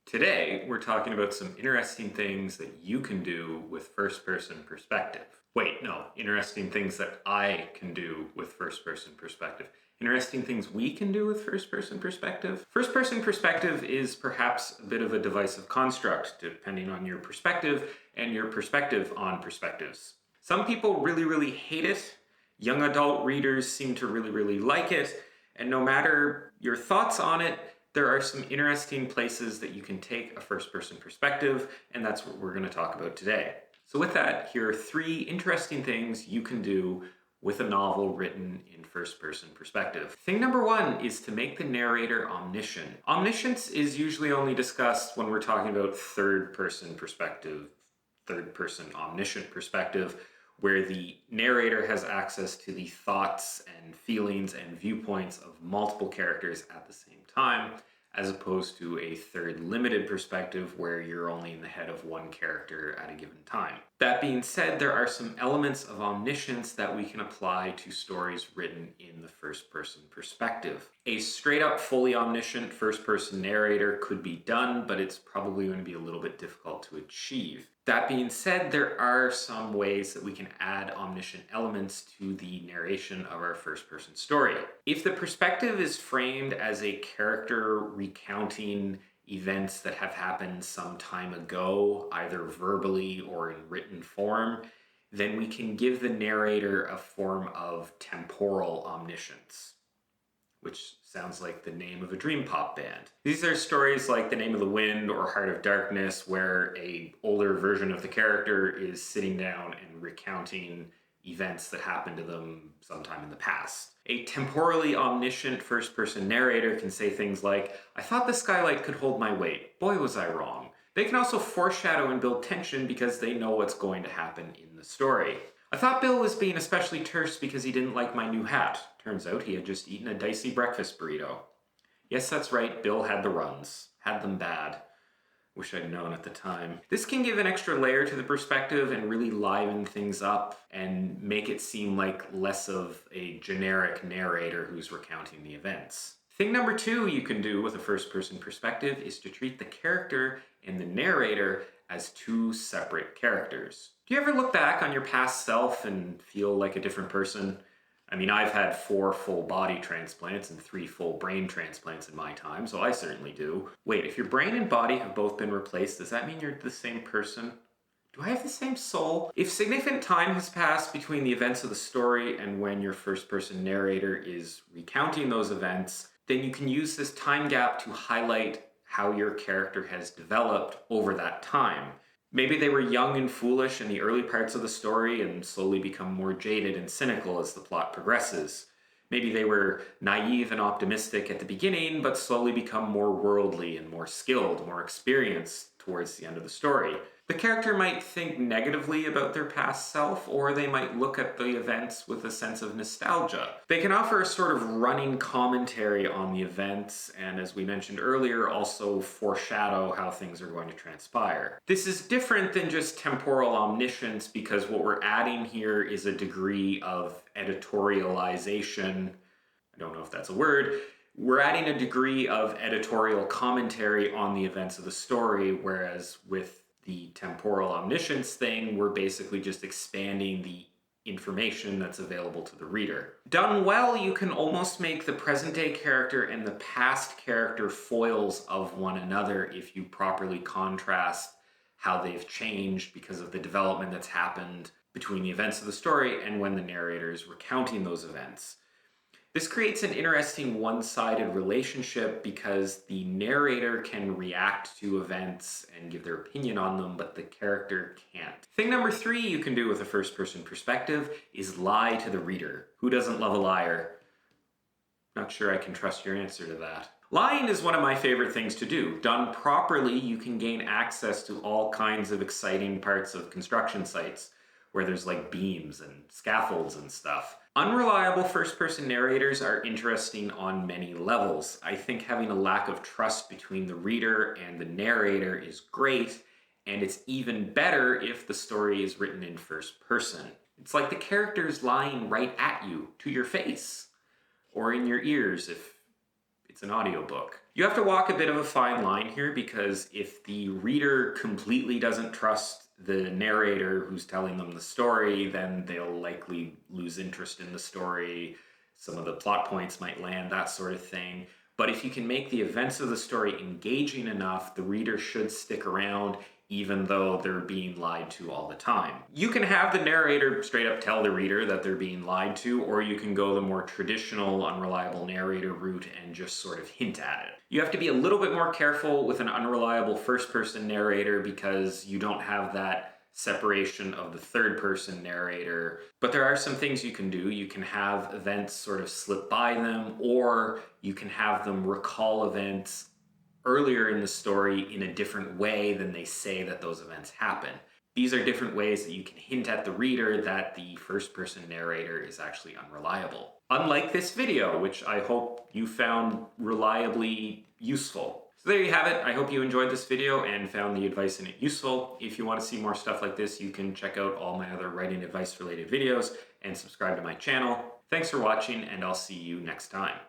Today, we're talking about some interesting things that you can do with first person perspective. Wait, no, interesting things that I can do with first person perspective. Interesting things we can do with first person perspective. First person perspective is perhaps a bit of a divisive construct, depending on your perspective and your perspective on perspectives. Some people really hate it. Young adult readers seem to really like it. And no matter your thoughts on it, there are some interesting places that you can take a first person perspective, and that's what we're going to talk about today. So, with that, here are three interesting things you can do with a novel written in first person perspective. Thing number one is to make the narrator omniscient. Omniscience is usually only discussed when we're talking about third person perspective, third person omniscient perspective, where the narrator has access to the thoughts and feelings and viewpoints of multiple characters at the same time, as opposed to a third limited perspective where you're only in the head of one character at a given time. That being said, there are some elements of omniscience that we can apply to stories written in the first person perspective. A straight up fully omniscient first person narrator could be done, but it's probably going to be a little bit difficult to achieve. That being said, there are some ways that we can add omniscient elements to the narration of our first person story. If the perspective is framed as a character recounting events that have happened some time ago, either verbally or in written form, then we can give the narrator a form of temporal omniscience, which sounds like the name of a dream pop band. These are stories like The Name of the Wind or Heart of Darkness, where a older version of the character is sitting down and recounting events that happened to them sometime in the past. A temporally omniscient first-person narrator can say things like, "I thought the skylight could hold my weight. Boy, was I wrong." They can also foreshadow and build tension because they know what's going to happen in the story. "I thought Bill was being especially terse because he didn't like my new hat. Turns out he had just eaten a dicey breakfast burrito." Yes, that's right, Bill had the runs. Had them bad. Wish I'd known at the time. This can give an extra layer to the perspective and really liven things up and make it seem like less of a generic narrator who's recounting the events. Thing number two you can do with a first person perspective is to treat the character and the narrator as two separate characters. Do you ever look back on your past self and feel like a different person? I mean, I've had 4 full body transplants and 3 full brain transplants in my time, so I certainly do. Wait, if your brain and body have both been replaced, does that mean you're the same person? Do I have the same soul? If significant time has passed between the events of the story and when your first person narrator is recounting those events, then you can use this time gap to highlight how your character has developed over that time. Maybe they were young and foolish in the early parts of the story and slowly become more jaded and cynical as the plot progresses. Maybe they were naive and optimistic at the beginning, but slowly become more worldly and more skilled, more experienced towards the end of the story. The character might think negatively about their past self, or they might look at the events with a sense of nostalgia. They can offer a sort of running commentary on the events, and as we mentioned earlier, also foreshadow how things are going to transpire. This is different than just temporal omniscience because what we're adding here is a degree of editorialization. I don't know if that's a word. We're adding a degree of editorial commentary on the events of the story, whereas with the temporal omniscience thing, we're basically just expanding the information that's available to the reader. Done well, you can almost make the present day character and the past character foils of one another if you properly contrast how they've changed because of the development that's happened between the events of the story and when the narrator is recounting those events. This creates an interesting one-sided relationship because the narrator can react to events and give their opinion on them, but the character can't. Thing number 3 you can do with a first-person perspective is lie to the reader. Who doesn't love a liar? Not sure I can trust your answer to that. Lying is one of my favorite things to do. Done properly, you can gain access to all kinds of exciting parts of construction sites where there's like beams and scaffolds and stuff. Unreliable first-person narrators are interesting on many levels. I think having a lack of trust between the reader and the narrator is great, and it's even better if the story is written in first person. It's like the character's lying right at you, to your face, or in your ears if it's an audiobook. You have to walk a bit of a fine line here, because if the reader completely doesn't trust the narrator who's telling them the story, then they'll likely lose interest in the story. Some of the plot points might land, that sort of thing. But if you can make the events of the story engaging enough, the reader should stick around even though they're being lied to all the time. You can have the narrator straight up tell the reader that they're being lied to, or you can go the more traditional unreliable narrator route and just sort of hint at it. You have to be a little bit more careful with an unreliable first-person narrator because you don't have that separation of the third-person narrator. But there are some things you can do. You can have events sort of slip by them, or you can have them recall events earlier in the story in a different way than they say that those events happen. These are different ways that you can hint at the reader that the first-person narrator is actually unreliable. Unlike this video, which I hope you found reliably useful. So there you have it. I hope you enjoyed this video and found the advice in it useful. If you want to see more stuff like this, you can check out all my other writing advice related videos and subscribe to my channel. Thanks for watching, and I'll see you next time.